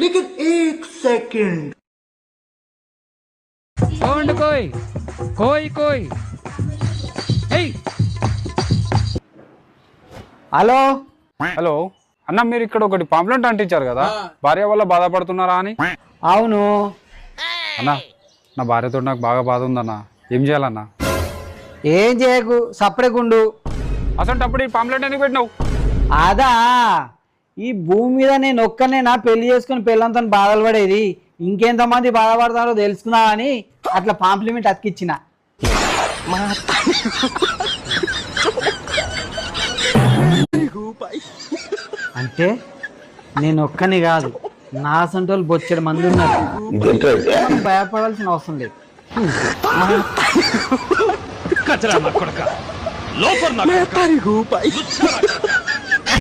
लेकिन एक second sound కోయ్ కోయ్ కోయ్ ఏయ్ హలో హలో అన్న, మీరు ఇక్కడ ఒకటి పాంప్లెంట్ అంటించారు కదా, భార్య వల్ల బాధపడుతున్నారా అని. అవును. అన్న, నా భార్యతో నాకు బాగా బాధ ఉందన్న, ఏం చేయాలన్నా? ఏం చేయకు, సపరేకుండు. అసలు అప్పుడు ఈ పాంప్లెంట్ ఎందుకు పెట్టినావు? అదా, ఈ భూమి మీద నేను ఒక్కనే నా పెళ్లి చేసుకుని పెళ్ళంతో బాధలు పడేది, ఇంకెంతమంది బాధపడతారో తెలుసుకున్నా అని అట్లా పాంప్లిమెంట్ అతికిచ్చిన. అంటే నేను ఒక్కని కాదు, నా సంటోళ్ళు బొచ్చెడు మంది ఉన్నారు, మనం భయపడాల్సిన అవసరం లేదు. కచరా నా కొడక, లోపల నా కొడక.